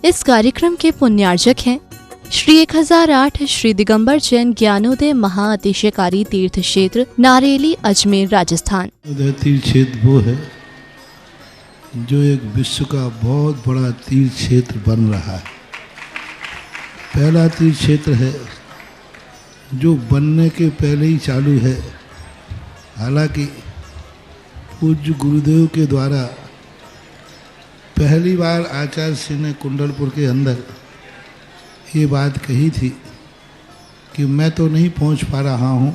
इस कार्यक्रम के पुण्यार्जक हैं श्री 1008 श्री दिगंबर जैन ज्ञानोदय महाअतिशयकारी तीर्थ क्षेत्र नारेली अजमेर राजस्थान। तीर्थ क्षेत्र वो है जो एक विश्व का बहुत बड़ा तीर्थ क्षेत्र बन रहा है। पहला तीर्थ क्षेत्र है जो बनने के पहले ही चालू है। हालांकि पूज्य गुरुदेव के द्वारा पहली बार आचार्य श्री ने कुंडलपुर के अंदर ये बात कही थी कि मैं तो नहीं पहुंच पा रहा हूं,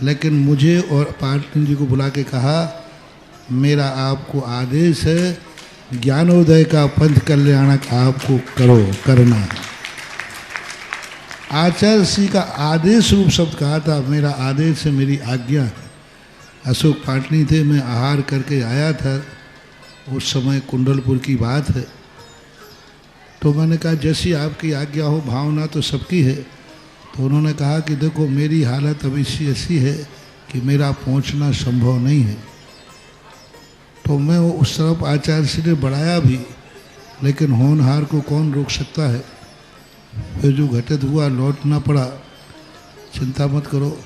लेकिन मुझे और पाटनी जी को बुला के कहा मेरा आपको आदेश है, ज्ञानोदय का पंथ कल्याणक आपको करना है। आचार्य श्री का आदेश रूप शब्द कहा था, मेरा आदेश है, मेरी आज्ञा है। अशोक पाटनी थे, मैं आहार करके आया था, उस समय कुंडलपुर की बात है। तो मैंने कहा जैसी आपकी आज्ञा हो, भावना तो सबकी है। तो उन्होंने कहा कि देखो मेरी हालत अभी ऐसी है कि मेरा पहुंचना संभव नहीं है। तो मैं उस तरफ आचार्य श्री ने बढ़ाया भी, लेकिन होनहार को कौन रोक सकता है। फिर जो घटित हुआ लौटना पड़ा। चिंता मत करो,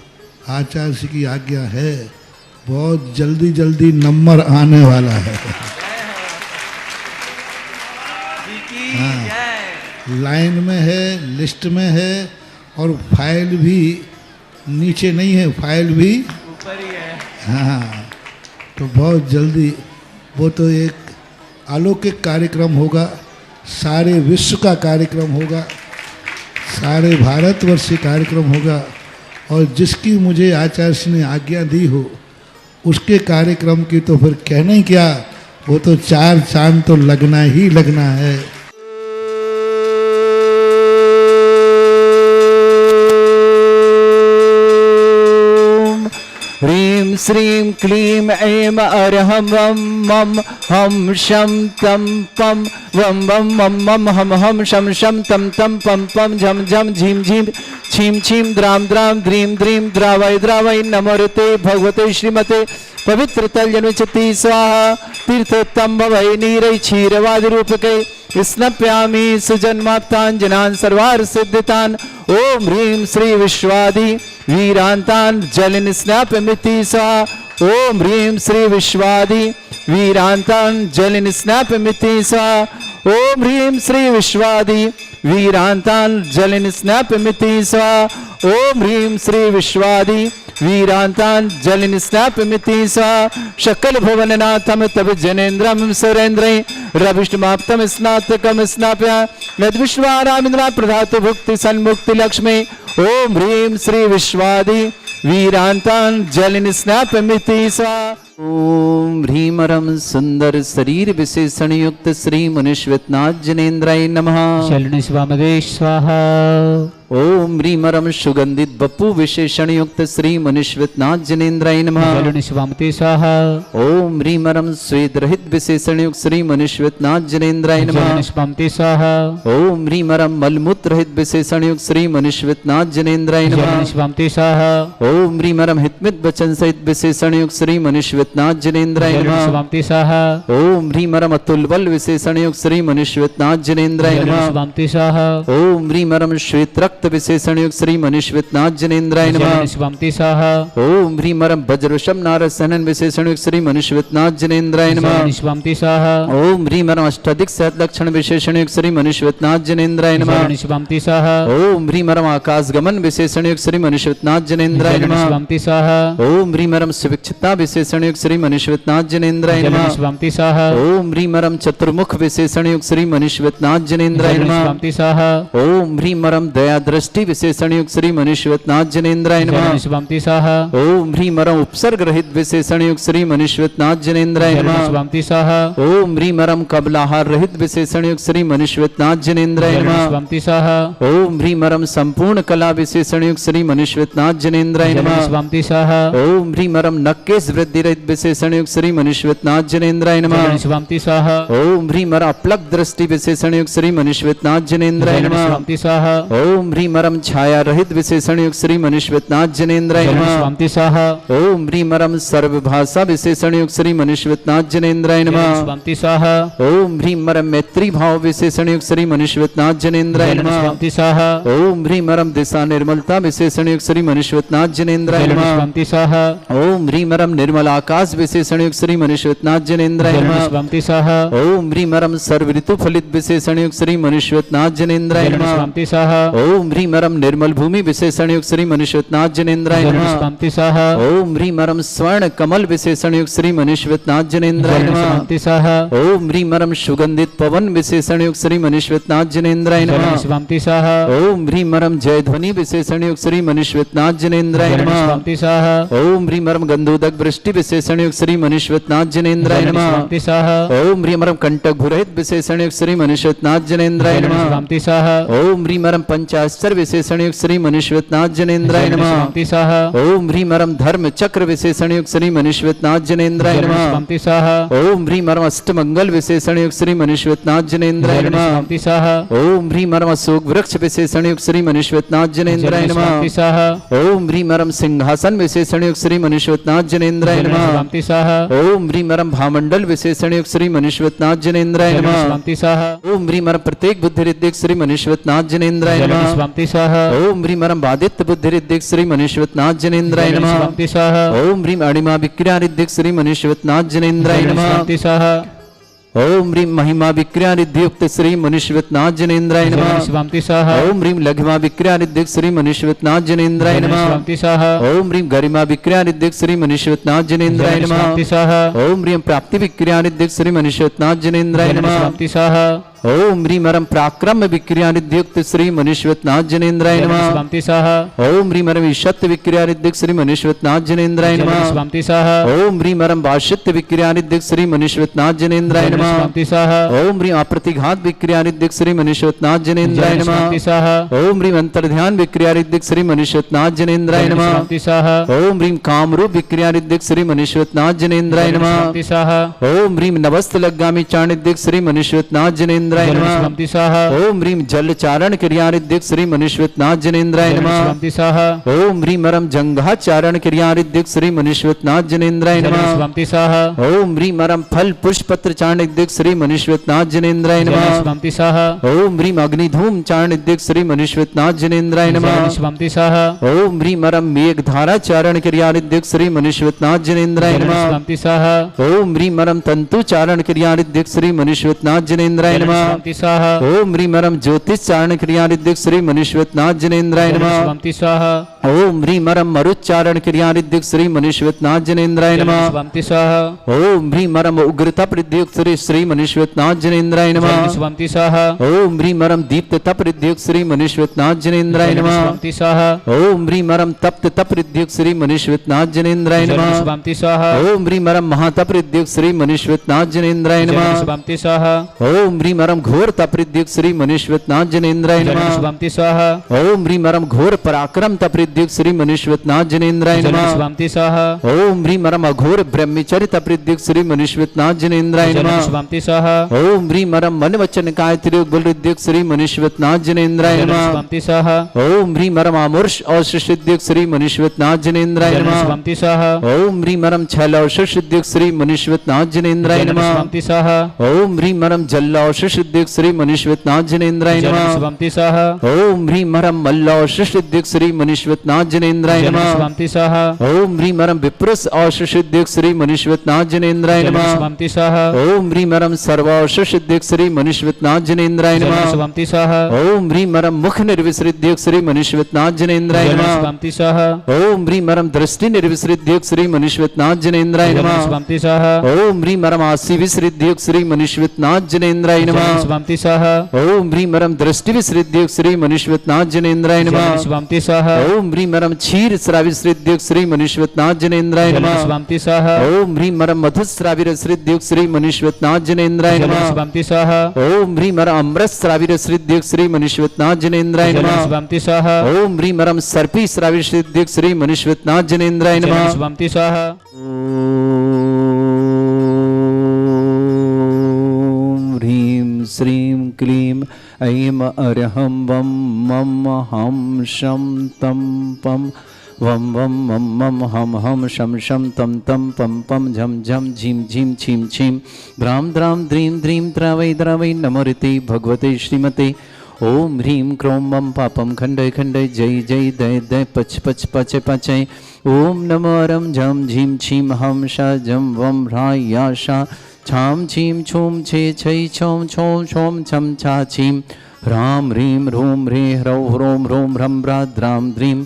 आचार्य श्री की आज्ञा है, बहुत जल्दी जल्दी नंबर आने वाला है। हाँ, लाइन में है, लिस्ट में है, और फाइल भी नीचे नहीं है, फाइल भी ऊपर ही है। हाँ, तो बहुत जल्दी वो तो एक अलौकिक कार्यक्रम होगा, सारे विश्व का कार्यक्रम होगा, सारे भारतवर्ष का कार्यक्रम होगा। और जिसकी मुझे आचार्य ने आज्ञा दी हो उसके कार्यक्रम की तो फिर कहना ही क्या, वो तो 4 चांद तो लगना ही लगना है। ह्रीं श्रीं क्लीं ऐं अरहं वं मं हं शं तं पं वं वं मं मं हं हं शं शं तं तं पं पं झं झं झीं झीं छीं छीं द्रां द्रां द्रीं द्रीं द्रावय द्रावय नमोते भगवते श्रीमते पवित्र तल्यनुचति स्वाहा। तीर्थोत्तम भवै नीरै क्षीरवादि रूपके स्नप्यामि सुजन्माप्ताञ्जनान् सर्वार्थ सिद्धितान्। ओम ह्रीं श्री विश्वादि वीरांतान् जलिन स्नापमिति स्वाहा। ओम ह्रीं श्री विश्वादि वीरांतान् जलिन स्नापमिति स्वाहा। ओम ह्रीं श्री विश्वादि वीरांतान् जलिन स्नापमिति स्वाहा। ओम ह्रीं श्री विश्वादि वीरांतान् जलिन स्नापमिति स्वाहा। शकल भुवननाथं तव जनेन्द्रं सुरेन्द्रै रविष्टमाप्तम स्नातकम स्नाप्य यद विश्वारामिन्द्रा प्रधातु भुक्ति सन्मुक्ति लक्ष्मी। ओम ह्रीं श्री विश्वादि वीरांतान् जलिन स्नापमिति स्वाहा। ओम ह्रीमरम सुंदर शरीर विशेषण युक्त श्री मुनिश्वतनाथ जनेन्द्राय नमः। शरण स्वामदे स्वाहा। ओम ह्रीमरम सुगंधित बपु विशेषण युक्त श्री मुनिश्वतनाथ जनेन्द्राय नमः। शरण स्वामते स्वाहा। ओम ह्रीमरम स्वेद रहित विशेषण युक्त श्री मुनिश्वतनाथ जनेन्द्राय नमः। शरण स्वामते स्वाहा। ओम ह्रीमरम मलमूत्र रहित विशेषण युक्त श्री मुनिश्वतनाथ जनेन्द्राय नमः। शरण स्वामते स्वाहा। ओम ह्रीमरम हितमित वचन सहित विशेषण युक्त श्री मुनिश्वतनाथ जनेन्द्राय शरण नमः। स्वामते स्वाहा। ओम ह्रीमरम अतुल बल विशेषण युक्त श्री मुनिश्वतनाथ जनेन्द्राय शरण नमः। स्वामते स्वाहा। ओम ह्रीमरम श्वेत रक्त विशेषण युक्त श्री मुनिश्वतनाथ जनेन्द्राय नमः। शरण स्वामते स्वाहा। ओम ह्रीमरम वज्रवशम नारसनन विशेषण युक्त श्री मुनिश्वतनाथ जनेन्द्राय नमः। शरण स्वामते स्वाहा। ओम ह्रीमरम अष्टाधिक सहत लक्षण विशेषण युक्त श्री मुनिश्वतनाथ जनेन्द्राय नमः। शरण स्वामते स्वाहा। ओम ह्रीमरम आकाश गमन विशेषण युक्त श्री मुनिश्वतनाथ जनेन्द्राय शरण नमः। स्वामते स्वाहा। ओम ह्रीमरम सुविक्षिता विशेषण युक्त श्री मुनिश्वतनाथ जनेन्द्राय शरण नमः। स्वामते स्वाहा। ओम ह्रीमरम चतुर्मुख विशेषण युक्त श्री मुनिश्वतनाथ जनेन्द्राय शरण नमः। स्वामते स्वाहा। ओम ह्रीमरम दया दृष्टि विशेषण युक्त श्री मुनिश्वतनाथ जनेन्द्राय नमः। शरण स्वामते स्वाहा। ओम ह्रीमरम उपसर्ग रहित विशेषण युक्त श्री मुनिश्वतनाथ जनेन्द्राय शरण नमः। स्वामते स्वाहा। ओम ह्रीमरम कबलाहार रहित विशेषण युक्त श्री मुनिश्वतनाथ जनेन्द्राय शरण नमः। स्वामते स्वाहा। ओम ह्रीमरम संपूर्ण कला विशेषण युक्त श्री मुनिश्वतनाथ जनेन्द्राय शरण नमः। स्वामते स्वाहा। ओम ह्रीमरम नक्केश वृद्धि रहित विशेषण युक्त श्री मनुष्यनाथ जनेन्द्राय नमः। शिवांति स्वाहा ओम ह्रीं मर अपलक दृष्टि विशेषण युक्त श्री मनुष्यनाथ जनेन्द्राय नमः। शिवांति स्वाहा ओम ह्रीं मरम छाया रहित विशेषण युक्त श्री मनुष्यनाथ जनेन्द्राय नमः। शिवांति स्वाहा ओम ह्रीं मरम सर्वभाषा विशेषण युक्त श्री मनुष्यनाथ जनेन्द्राय नमः। शिवांति स्वाहा ओम ह्रीं मरम मैत्री भाव विशेषण युक्त श्री मनुष्यनाथ जनेन्द्राय नमः। शिवांति स्वाहा ओम ह्रीं मरम दिशा निर्मलता विशेषण युक्त श्री मनुष्यनाथ जनेन्द्राय नमः। शिवांति स्वाहा ओम ह्रीं मरम निर्मल आकाश विशेषण युक्त श्री मनुष्यनाथ जनेन्द्राय नमः। शिवांति स्वाहा ओम ह्रीं मरम सर्व ऋतु फलित विशेषण युक्त श्री मनुष्यनाथ जनेन्द्राय नमः। शिवांति स्वाहा ओम ह्रीं मरम निर्मल भूमि विशेषण युक्त श्री मनुष्यनाथ जनेन्द्राय नमः। शिवांति स्वाहा ओम ह्रीं मरम स्वर्ण कमल विशेषण युक्त श्री मनुष्यनाथ जनेन्द्राय नमः। शिवांति स्वाहा ओम ह्रीं मरम सुगंधित पवन विशेषण युक्त श्री मनुष्यनाथ जनेन्द्राय नमः। शिवांति स्वाहा ओम ह्रीं मरम जय ध्वनि विशेषण युक्त श्री मनुष्यनाथ जनेन्द्राय नमः। शिवांति स्वाहा ओम ह्रीं मरम गंधोदक वृष्टि विशेषण युक्त श्री मनुष्यनाथ जनेन्द्राय नमः। शिवांति स्वाहा ओम ह्रीं मरम कंटक भुरहित विशेषण युक्त श्री मनुष्यनाथ जनेन्द्राय नमः। शिवांति स्वाहा ओम ह्रीं मरम पंचाक्षर विशेषण युक्त श्री मनुष्यनाथ जनेन्द्राय नमः। शिवांति स्वाहा ओम ह्रीं मरम धर्म चक्र विशेषण युक्त श्री मनुष्यनाथ जनेन्द्राय नमः। शिवांति स्वाहा ओम ह्रीं मरम अष्टमंगल विशेषण युक्त श्री मनुष्यनाथ जनेन्द्राय नमः। शिवांति स्वाहा ओम ह्रीं मरम अशोक वृक्ष विशेषण युक्त श्री मनुष्यनाथ जनेन्द्राय नमः। शिवांति स्वाहा ओम ह्रीं मरम सिंहासन विशेषण युक्त श्री मनुष्यनाथ जनेन्द्राय नमः। शिवांति स्वाहा ओम ह्रीं मरम भामंडल विशेषण युक्त श्री मनुष्यनाथ जनेन्द्राय नमः। शिवांति स्वाहा ओम ह्रीं मरम प्रत्येक बुद्धि रिद्धिक श्री मनुष्यनाथ जनेन्द्राय नमः। शिवांति स्वाहा ओम ह्रीं मरम बादित्य बुद्धि रिद्धिक श्री मनुष्यनाथ जनेन्द्राय नमः। शिवांति स्वाहा ओम ह्रीं अणिमा विक्रिया रिद्धिक श्री मनुष्यनाथ जनेन्द्राय नमः। शिवांति स्वाहा ओम ह्रीं महिमा विक्रिया रिद्धियुक्त श्री मनुष्यनाथ जनेन्द्राय नमः। शिवांति स्वाहा ओम ह्रीं लघिमा विक्रिया रिद्धिक श्री मनुष्यनाथ जनेन्द्राय नमः। शिवांति स्वाहा ओम ह्रीं गरिमा विक्रिया रिद्धिक श्री मनुष्यनाथ जनेन्द्राय नमः। शिवांति स्वाहा ओम ह्रीं प्राप्ति विक्रिया रिद्धिक श्री मनुष्यनाथ जनेन्द्राय नमः। शिवांति स्वाहा ओम ह्रीं मरम पराक्रम विक्रिया रिद्धियुक्त श्री मनुष्यनाथ जनेन्द्राय नमः। शिवांति स्वाहा ओम ह्रीं मरम ईशत विक्रिया रिद्धिक श्री मनुष्यनाथ जनेन्द्राय नमः। शिवांति स्वाहा ओम ह्रीं मरम भाषित विक्रिया रिद्धिक श्री मनुष्यनाथ जनेन्द्राय नमः। शिवांति स्वाहा ओम ह्रीं अप्रतिघात विक्रिया रिद्धिक श्री मनुष्यनाथ जनेन्द्राय नमः। शिवांति स्वाहा ओम ह्रीं अंतर्ध्यान विक्रिया रिद्धिक श्री मनुष्यनाथ जनेन्द्राय नमः। शिवांति स्वाहा ओम ह्रीं कामरूप विक्रिया रिद्धिक श्री मनुष्यनाथ जनेन्द्राय नमः। शिवांति स्वाहा ओम ह्रीं नवस्त लग्गामी चाणिद्धिक श्री मनुष्यनाथ जनेन्द्राय नमः। शिवांति स्वाहा ओम ह्रीं जल चारण क्रिया रिद्धिक श्री मनुष्यनाथ जनेन्द्राय नमः। शिवांति स्वाहा ओम ह्रीं मरम जंघा चारण क्रिया रिद्धिक श्री मनुष्यनाथ जनेन्द्राय नमः। शिवांति स्वाहा ओम ह्रीं मरम फल पुष्प पत्र चाणिद्धिक श्री मनुष्यनाथ जनेन्द्राय नमः। शिवांति स्वाहा ओम ह्रीं अग्निधूम चाणिद्धिक श्री मनुष्यनाथ जनेन्द्राय नमः। शिवांति स्वाहा ओम ह्रीं मरम मेघधारा चारण क्रिया रिद्धिक श्री मनुष्यनाथ जनेन्द्राय नमः। शिवांति स्वाहा ओम ह्रीं मरम तंतु चारण क्रिया रिद्धिक श्री मनुष्यनाथ जनेन्द्राय नमः। शिवांति स्वाहा ओम ह्रीं मरम ज्योतिष चारण क्रिया रिद्धिक श्री मनुष्यनाथ जनेन्द्राय नमः। शिवांति स्वाहा ओम ह्रीं मरम मरुच्चारण क्रिया रिद्धिक श्री मनुष्यनाथ जनेन्द्राय नमः। शिवांति स्वाहा ओम ह्रीं मरम उग्रता प्रद्युक्त श्री मनुष्यनाथ जनेन्द्राय नमः। शिवांति स्वाहा ओम ह्रीं मरम दीप्त तप प्रद्युक्त श्री मनुष्यनाथ जनेन्द्राय नमः। शिवांति स्वाहा ओम ह्रीं मरम तप्त तप प्रद्युक्त श्री मनुष्यनाथ जनेन्द्राय नमः। शिवांति स्वाहा ओम ह्रीं मरम महातप प्रद्युक्त श्री मनुष्यनाथ जनेन्द्राय नमः। शिवांति स्वाहा ओम ह्रीं मरम घोर तप प्रद्युक्त श्री मनुष्यनाथ जनेन्द्राय नमः। शिवांति स्वाहा ओम ह्रीं मरम घोर पराक्रम तप प्रद्युक्त श्री मनुष्यनाथ जनेन्द्राय नमः। शिवांति स्वाहा ओम ह्रीं मरम अघोर ब्रह्मचर्य तप प्रद्युक्त श्री मनुष्यनाथ जनेन्द्राय नमः। शिवांति स्वाहा ओम ह्रीं मरम मन वचन काय त्रियोग बल रिद्युक्त श्री मनुष्यनाथ जनेन्द्राय नमः। शिवांति स्वाहा ओम ह्रीं मरम आमुर्ष औषध रिद्युक्त श्री मनुष्यनाथ जनेन्द्राय नमः। शिवांति स्वाहा ओम ह्रीं मरम छल औषध रिद्युक्त श्री मनुष्यनाथ जनेन्द्राय नमः। शिवांति स्वाहा ओम ह्रीं मरम जल औषध रिद्युक्त श्री मनुष्यनाथ जनेन्द्राय नमः। शिवांति स्वाहा ओम ह्रीं मरम मल्ल औषध रिद्युक्त श्री मनुष्यनाथ जनेन्द्राय नमः। शिवांति स्वाहा ओम ह्रीं मरम विप्रुष औषध रिद्युक्त श्री मनुष्यनाथ जनेन्द्राय नमः। शिवांति स्वाहा ओम ह्रीं मरम सर्व औषध रिद्युक्त श्री मनुष्यनाथ जनेन्द्राय नमः। शिवांति स्वाहा ओम ह्रीं मरम मुख निर्विसृद्युक्त श्री मनुष्यनाथ जनेन्द्राय नमः। शिवांति स्वाहा ओम ह्रीं मरम दृष्टि निर्विसृद्युक्त श्री मनुष्यनाथ जनेन्द्राय नमः। शिवांति स्वाहा ओम ह्रीं मरम आसी विसृद्युक्त श्री मनुष्यनाथ जनेन्द्राय नमः। शिवांति स्वाहा ओम ह्रीं मरम दृष्टि विसृद्युक्त श्री मनुष्यनाथ जनेन्द्राय नमः। शिवांति स्वाहा ओम ह्रीं मरम क्षीर श्राविसृद्युक्त श्री मनुष्यनाथ जनेन्द्राय नमः। शिवांति स्वाहा ओम ह्रीं मरम मधुश्राविरसृद्युक्त श्री मनुष्यनाथ जनेन्द्राय नमः। शिवांति स्वाहा ओम ह्रीं मरम अमृत श्राविरसृद्युक्त श्री मनुष्यनाथ जनेन्द्राय नमः। शिवांति स्वाहा ओम ह्रीं मरम सर्पी श्राविरसृद्युक्त श्री मनुष्यनाथ जनेन्द्राय नमः। शिवांति स्वाहा ओम श्रीं क्लीं ऐं अर्हं वं मम हं शं तं पं वं वं मं मं हम शं शं तं तं पं पं झं झं झीं झीं छीं छीं द्रां द्रां द्रीं द्रीं द्रावै नमोरिते भगवते श्रीमते ओम ह्रीं क्रों मम पापम खंडय खंडय जय जय दय दय पच पच पचय पचय ओम नमो रम झम झीं छीं हम शा जम वम ह्राय या शा छाम छीं छूम छे छै छौं छौं छौं छम छा छीं ह्रां ह्रीं ह्रूं ह्रे ह्रौं ह्रों ह्रों ह्रं ह्रा द्रां द्रीं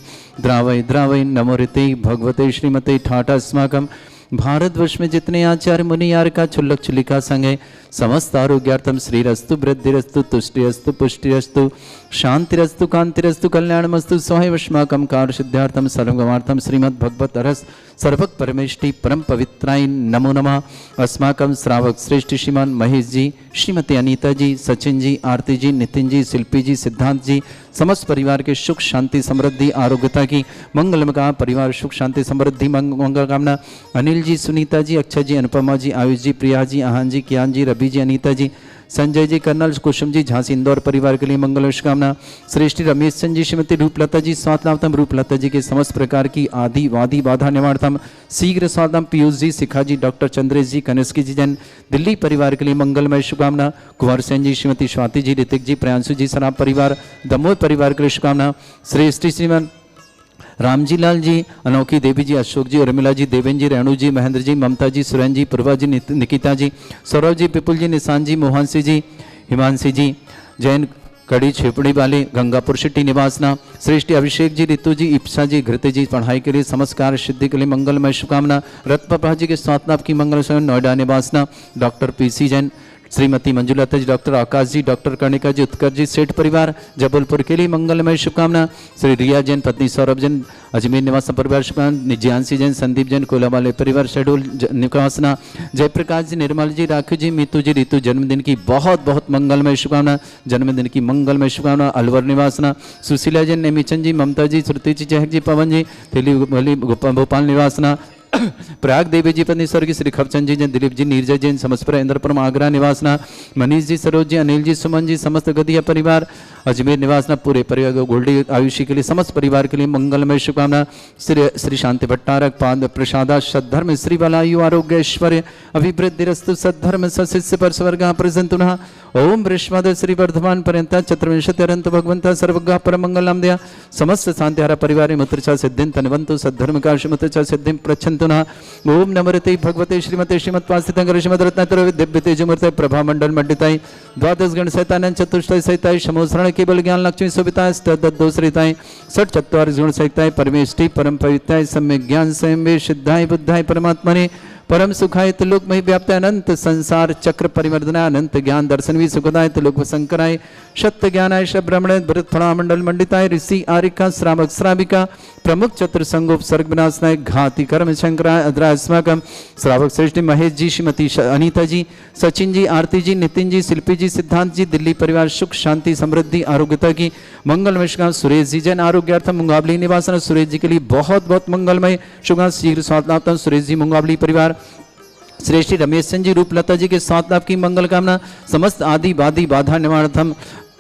द्रावै नमोरिते भगवते श्रीमते ठाठ अस्माकं भारतवर्ष में जितने आचार्य मुनि यार का छुल्लक छुलिका संग है समस्त आरोग्यार्थम श्रीरस्तु वृद्धिरस्तु तुष्टिरस्तु पुष्टिरस्तु शांतिरस्तु कांतिरस्तु कल्याणमस्तु स्वयंवश्माकं कार्य सिद्धार्थम सर्वगमार्थम श्रीमद् भगवत रस सर्वक परमेष्टि परम पवित्राय नमो नमः। अस्माकं श्रावक श्रेष्ठ श्रीमान महेश जी, श्रीमती अनीता जी, सचिन जी, आरती जी, नितिन जी, शिल्पी जी, सिद्धांत जी, समस्त परिवार के सुख शांति समृद्धि आरोग्यता की मंगल का परिवार सुख शांति समृद्धि मंगल कामना। अनिल जी, सुनीता जी, अक्षय जी, अनुपमा जी, आयुष जी, प्रिया जी, आहान जी, कियान जी, रवि जी, अनीता जी, संजय जी, कर्नल कुसुम जी, झांसी इंदौर परिवार के लिए मंगल शुभकामना। श्रेष्ठी रमेश चंद जी, श्रीमती रूपलता जी, स्वातलाभतम रूपलता जी के समस्त प्रकार की आदि वादी बाधा निवारणतम शीघ्र स्वातम पीयूष जी, शिखा जी, डॉक्टर चंद्रेश जी, कनिष्की जी जैन दिल्ली परिवार के लिए मंगलमय शुभकामना। कुंवर सेन जी, श्रीमती स्वाति जी, ऋतिक जी, प्रियांशु जी, सराब परिवार दमोह परिवार के लिए शुभकामना। श्रेष्ठी श्रीमान रामजी लाल जी, अनोखी देवी जी, अशोक जी, उर्मिला जी, देवेंद्र जी, रेणु जी, महेंद्र जी, ममता जी, सुरेन जी, पूर्वा जी, निकिता जी, सौरभ जी, विपुल जी, निशान जी, मोहनसी जी, हिमांशी जी, जैन कड़ी छिपड़ी वाले गंगापुर सिटी निवासना। श्रेष्ठी अभिषेक जी, ऋतु जी, इप्सा जी, घृत जी, पढ़ाई के लिए समस्त कार्य सिद्धि के लिए मंगलमय शुभकामना। रत्नप्रभा जी के स्वात्लाभ की मंगल स्वयं नोएडा निवासना। डॉक्टर पीसी जैन, श्रीमती मंजुलता जी, डॉक्टर आकाश जी, डॉक्टर कर्णिका जी, उत्कर्ष जी, सेठ परिवार जबलपुर के लिए मंगलमय शुभकामना। श्री रिया जैन, पत्नी सौरभ जैन, अजमेर निवास परिवार शुभकामना। जियांसी जैन, संदीप जैन, कोलावाले परिवार शेड्यूल निवासना। जयप्रकाश जी, निर्मल जी, राखू जी, मीतू जी, ऋतु जन्मदिन की बहुत बहुत मंगलमय शुभकामना। जन्मदिन की मंगलमय शुभकामना। अलवर निवासना। सुशीला जैन, नेमीचंद जी, ममता जी, श्रुति जी, चहक जी, पवन जी, तेली भोपाल निवासना। प्रयाग देवी जी, पत्नी स्वर्गीय श्री खपचंद जी जैन, दिलीप जी, नीरजा जैन, समस्तपुर इंद्रपुरम आगरा निवासना। मनीष जी, सरोज जी, अनिल जी, सुमन जी, समस्त गदिया परिवार अजमेर निवासना। पूरे परिवार गोल्डी आयुषी के लिए समस्त परिवार के लिए मंगलमय शुभकामना। श्री शांति भट्टारक पाद प्रसादा सद्धर्म श्री बलायु आरोग्य ऐश्वर्य अभिवृद्धिरस्तु सद्धर्म सशिष्य पर स्वर्ग प्रसन्नतुनः। ओम बृहस्पति श्री वर्धमान पर्यंत चतुर्विंशति अनंत भगवंता सर्वगा परमंगलम दया समस्त शांतिहारा परिवार मुत्रचा सिद्धिं तनवंतु सद्धर्म काश मुत्रचा सिद्धिं प्रच्छन्तुनः। ओम नमोते भगवते श्रीमते श्रीमत्पास्थितंकर श्रीमद्रत्नातर दिव्य तेजमूर्ते प्रभा मंडल मंडिताय द्वादश गण सहितानंद चतुष्टय सहिताय समोसरण केवल ज्ञान लक्ष्मी शोभिताय तद्दोषरिताय षट चत्वार गुण सहिताय परमेष्टि परम पवित्राय सम्यक ज्ञान स्वयं सिद्धाय बुद्धाय परमात्मने परम सुखाय त्रिलोक मही व्याप्त अनंत संसार चक्र परिवर्धनाय अनंत ज्ञान दर्शन भी सुखदाय त्रिलोक शंकराय सत्य ज्ञानाय ब्रह्मण भरत फला मंडल मंडिताय ऋषि आरिका श्रावक श्राविका प्रमुख चतुर संगोप सर्ग विनाशनाय घाति कर्म शंकराय अद्रास्माकम श्रावक श्रेष्ठ महेश जी, श्रीमती अनीता जी, सचिन जी, आरती जी, नितिन जी, शिल्पी जी, सिद्धांत जी, दिल्ली परिवार सुख शांति समृद्धि आरोग्यता की मंगलमय शुभकामना। सुरेश जी जैन आरोग्यार्थम मुंगावली निवासन सुरेश जी के लिए बहुत बहुत मंगलमय शुभकामना। शीघ्र स्वास्थ्य सुरेश जी मुंगावली परिवार। श्रेष्ठी रमेश चंद जी, रूपलता जी के साथ लाभ की मंगल कामना। समस्त आदि वादी बाधा निवारणम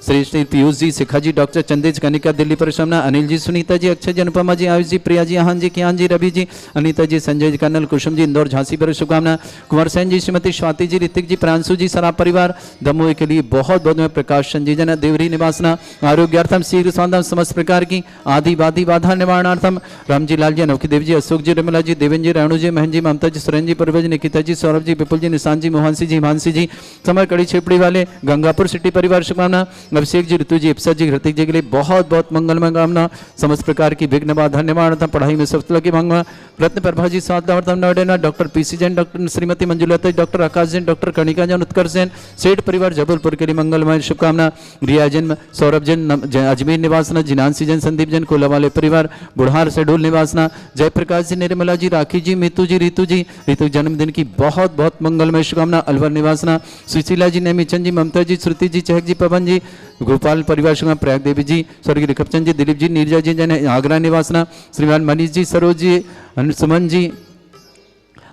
श्रेष्ठी पीयूष जी, शिखा जी, डॉक्टर चंदेज कनिका दिल्ली परिश्रमना। अनिल जी, सुनीता जी, अक्षय जी, अनुपमा जी, आयुष जी, प्रिया जी, आहान जी, कियान जी, रवि जी, अनीता जी, संजय जी, कर्नल कुसुम जी, इंदौर झांसी पर शुभकामना। कुंवर सेन जी, श्रीमती स्वाति जी, ऋतिक जी, प्रांशु जी, सराब परिवार दमोह के लिए बहुत बहुत प्रकाश चंद जी जन देवरी निवासना। आरोग्यार्थम शीघ्र स्वास्थ्य समस्त प्रकार की आदि वादी बाधा निवारणार्थम रामजी लाल जी, अनोखी देवी जी, अशोक जी, रमिला जी, देवेंद्र जी, रेणु जी, महन जी, ममता जी, सुरेन जी, पूर्वज, निकिता जी, सौरभ जी, विपुल जी, निशान जी, मोहनसी जी, हिमांशी जी, समय कड़ी छेपड़ी वाले गंगापुर सिटी परिवार शुभकामना। अभिषेक जी, ऋतु जी, इप्सा जी, हृतिक जी के लिए बहुत बहुत मंगलमय कामना। समस्त प्रकार की विघ्न बाधा निवारण पढ़ाई में सफलता की मांगना। रत्न प्रभा जी, स्वास्थ्य Noida, doctor PC Jain, doctor Shrimati Manjulata, doctor Akash Jain, doctor Karnika Jain, Utkarsh Jain, Seth परिवार जबलपुर के लिए मंगलमय शुभकामना। रिया जैन, सौरभ जैन, अजमेर निवासना। जिनांसी जैन, संदीप जैन, कोलावाले परिवार बुढ़ार शेडूल निवासना। जयप्रकाश जी, निर्मला जी, राखी जी, मीतू जी, ऋतु जन्मदिन की बहुत बहुत मंगलमय शुभकामना। अलवर निवासना। सुशीला जी, नेमीचंद जी, ममता जी, श्रुति जी, चहक जी, पवन जी, गोपाल परिवार शुभकामना। प्रयाग देवी जी, स्वर्गीय खपचंद जी, दिलीप जी, नीरजा जी जैन, आगरा निवासना। श्रीमान मनीष जी, सरोज जी, सुमन जी,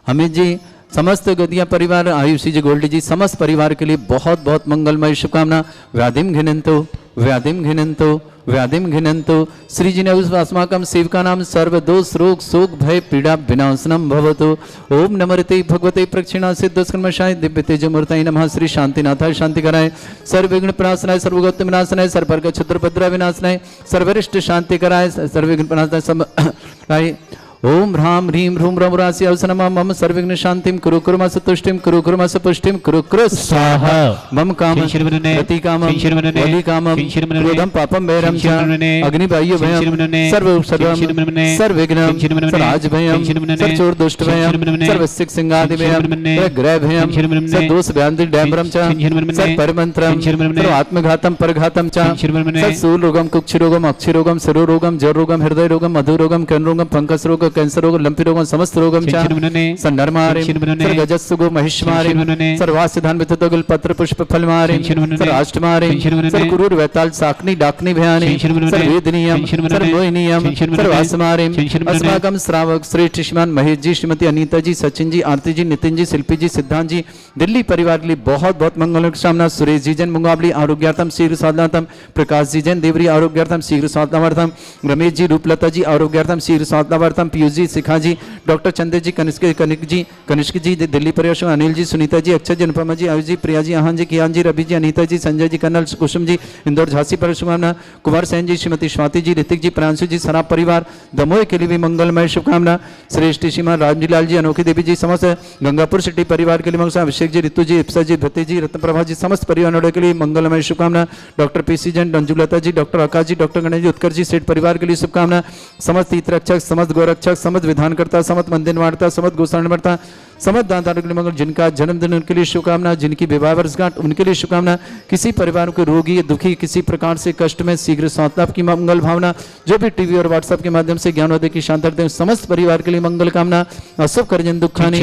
अमित जी, समस्त गदिया परिवार, आयुषी जी, गोल्डी जी, समस्त परिवार के लिए बहुत बहुत मंगलमय शुभकामना। व्याधिम घिनंतो व्याधिम घिनंतो व्याधिम घिनंतो श्री जी ने अस्माकं सेवका नाम सर्व दोष रोग शोक भय पीड़ा विनाशनम भवतु। ओम नमरते भगवते प्रक्षिणा सिद्धस्कर्मशाय दिव्य तेजमूर्तये नमः। श्री शांतिनाथाय शांति कराय, सर्व विघ्न प्रणाशनाय, सर्वगत विनाशनाय, सर्ववर्ग क्षुद्रभद्र विनाशनाय, सर्वरिष्ट शांति कराय, सर्व विघ्न प्रणाशनाय सब। ओम ह्रां ह्रीं ह्रूं रं रासि अवसनमा मम सर्वविघ्न शांतिं कुरु कुरुमस तुष्टिं कुरु कुरुमस पुष्टिं कुरु कुरु स्वाहा। मम काम रति कामं वली कामं क्रोधं पापं वैरं च अग्निवायु भयं सर्व सर्वं सर्वविघ्नं सर्वराज भयं सर्वचोर दुष्ट भयं सर्वसिक सिंहादि भयं ग्रह भयं सर्वदोष व्याधि डैम्बरं च सर्वपरमंत्रं सर्वात्मघातं परघातं च सर्वसूल रोगं कुक्षि रोगं अक्षि रोगं सरो रोगं जर रोगं हृदय रोगं मधु रोगं कर्ण रोगं फंगस रोग कैंसर रोग लंपी रोग समस्त रोगम संडरमारे सर्गजस्सुगो महिष्मारे सर्वासिधान विततोगल पत्र पुष्प फलमारे सर्वाष्टमारे सर्वकुरूर वैताल साकनी डाकनी भयाने सर्वेदनीयम सर्वोहिनीयम सर्वासमारे अस्माकं श्रावक श्रेष्ठ श्रीमान महेश जी, श्रीमती अनीता जी, सचिन जी, आरती जी, नितिन जी, शिल्पी जी, सिद्धांत जी, दिल्ली परिवार के लिए बहुत बहुत मंगल कामना। सुरेश जी जैन मुंगावली आरोग्यार्थम शीघ्र साधनार्थम, प्रकाश जी जैन देवरी आरोग्यार्थम शीघ्र साधनार्थम, रमेश जी रूपलता जी आरोग्यार्थम शीघ्र साधनार्थम, पीयूष जी, शिखा जी, डॉक्टर चंद्र जी, कनिष्क जी दिल्ली परिवार, अनिल जी, सुनीता जी, अक्षय जी, अनुपमा जी, आयुष जी, प्रिया जी, आहान जी, कियान जी, रवि जी, अनीता जी, संजय जी, कर्नल कुसुम जी, इंदौर झांसी पर शुभकामना। कुमार सेन जी, श्रीमती स्वाति जी, ऋतिक जी, प्रांशु जी, सराब परिवार दमोह के लिए भी मंगलमय शुभकामना। श्रेष्ठ श्रीमान रामजीलाल जी, अनोखी देवी जी, समस्त गंगापुर सिटी परिवार के लिए मंगल। अभिषेक जी, ऋतु जी, इप्सा जी, भत्ते जी, रत्नप्रभा जी, समस्त परिवार के लिए मंगलमय शुभकामना। डॉक्टर पीसी जैन, अंजुलता जी, डॉक्टर आकाश जी, डॉक्टर गणेश जी, उत्कर्ष जी, सेठ परिवार के लिए शुभकामना। समस्त हितरक्षक, समस्त गौरक्षक, समस्त विधानकर्ता, समस्त मंदिर वार्ता, समस्त गोसाण वार्ता, समस्त दानदारों के लिए मंगल। जिनका जन्मदिन उनके लिए शुभकामना, जिनकी विवाह वर्षगांठ उनके लिए शुभकामना। किसी परिवार को रोगी दुखी किसी प्रकार से कष्ट में शीघ्र स्वास्थ्य लाभ की मंगल भावना। जो भी टीवी और व्हाट्सएप के माध्यम से ज्ञानोदय की शांति दें, समस्त परिवार के लिए मंगल कामना। अशुभ करजन दुखानी,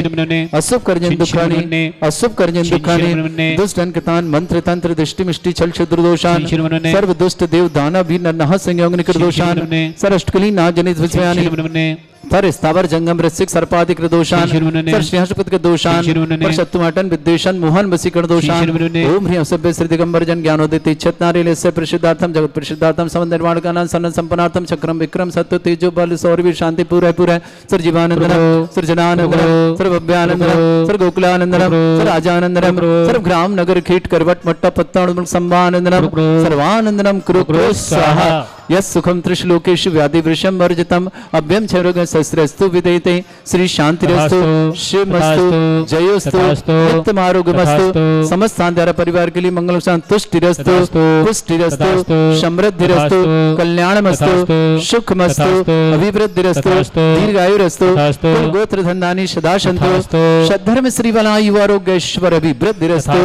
अशुभ करजन दुखानी, अशुभ करजन दुखानी, दुष्ट अंकतान मंत्र तंत्र दृष्टि मिष्टि छल क्षुद्र दोषान, सर्व दुष्ट देव दाना भी नरनह संयोग निकर दोषान, सरअष्टकली ना जनित विषयानि, पर स्थावर जंगम रसिक सर्पाधिक दोषान, पर श्रीहस्पति के दोषान, पर शत्रुमाटन विद्वेषण मोहन वसीकरण दोषान। ओम ह्रीं सभ्य श्री दिगंबर जन ज्ञानोदित इच्छत नारेलस्य प्रसिद्धार्थम जगत प्रसिद्धार्थम समन निर्माण कानां सन्न संपन्नार्थम चक्रम विक्रम सत्य तेजो बल सौरवीर शांति पूरा पूरा सर जीवानंदनम सर जनानंदनम सर भव्यानंदनम सर गोकुलानंदनम सर राजानंदनम सर ग्राम नगर कीट करवट मट्टा पत्ता संभानंदनम सर्वानंदनम कुरु कुरु स्वाहा। यस सुखम त्रिश्लोकेषु व्याधि वृषम वर्जितम अभ्यम क्षरोग सहस्रस्तु विदेते श्री शांतिरस्तु शिवमस्तु जयोस्तु उत्तम आरोग्यमस्तु। समस्त सांध्यारा परिवार के लिए मंगल संतुष्टिरस्तु पुष्टिरस्तु समृद्धिरस्तु कल्याणमस्तु सुखमस्तु अभिवृद्धिरस्तु दीर्घायुरस्तु कुल गोत्र धन्धानि सदा सन्तु सद्धर्म श्रीवलायु आरोग्येश्वर अभिवृद्धिरस्तु।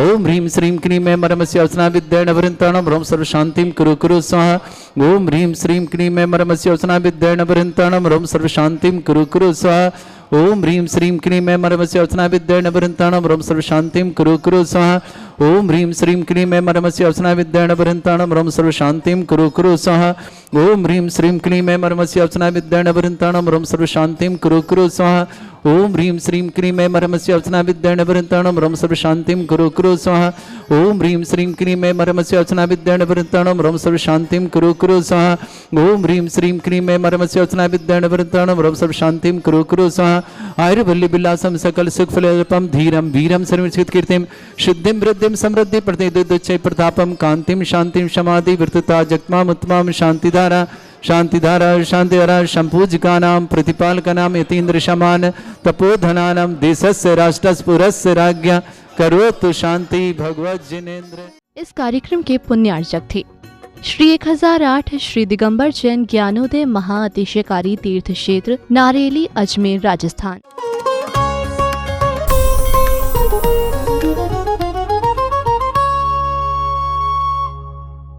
ओम ह्रीं श्रीं क्लीं मैं मरमस्य अवसना विद्येन वृन्ताणं रोम सर्व शांतिं कुरु कुरु स्वाहा। ओम ह्रीं श्रीं क्लीं मैं मरमस्य अवसना विद्येन वृन्ताणं रोम सर्व शांतिं कुरु कुरु स्वाहा। ओम ह्रीं श्रीं क्लीं मैं मरमस्य अवसना विद्येन वृन्ताणं रोम सर्व शांतिं कुरु कुरु स्वाहा। ओम ह्रीं श्रीं क्लीं मैं मरमस्य अवसना विद्येन वृन्ताणं रोम सर्व शांतिं कुरु कुरु स्वाहा। ओम ह्रीं श्रीं क्लीं मैं मरमस्य अवसना विद्येन वृन्ताणं रोम सर्व शांतिं कुरु कुरु स्वाहा। ओम ह्रीं श्रीं क्लीं मैं मरमस्य अवसना विद्येन वृन्ताणं रोम सर्व शांतिं कुरु कुरु स्वाहा। ओम ह्रीं श्रीं क्लीं मैं मरमस्य अवसना विद्येन वृन्ताणं रोम सर्व शांतिं कुरु कुरु स्वाहा। ओम ह्रीं श्रीं क्लीं मैं मरमस्य अवसना विद्येन वृन्ताणं रोम सर्व शांतिं कुरु कुरु स्वाहा। आयुर्वल्ली बिलासम सकल सुख फलपम धीरम वीरम सर्वचित कीर्तिम शुद्धिं वृद्धिं समृद्धि प्रतिदुच्चै प्रतापम कांतिम शांतिम समाधि वृत्तता जगमाम उत्तमाम शांतिधारा शांतिधारा शांतिधारा शंपूजिकानां प्रतिपालकानां यतीन्द्र शमान तपोधनानां देशस्य राष्ट्रस्य पुरस्य राज्ञा करोतु शांति भगवत जिनेन्द्र। इस कार्यक्रम के पुण्यार्चक थे श्री 1008 श्री दिगंबर जैन ज्ञानोदय महाअतिशयकारी तीर्थ क्षेत्र नारेली, अजमेर, राजस्थान।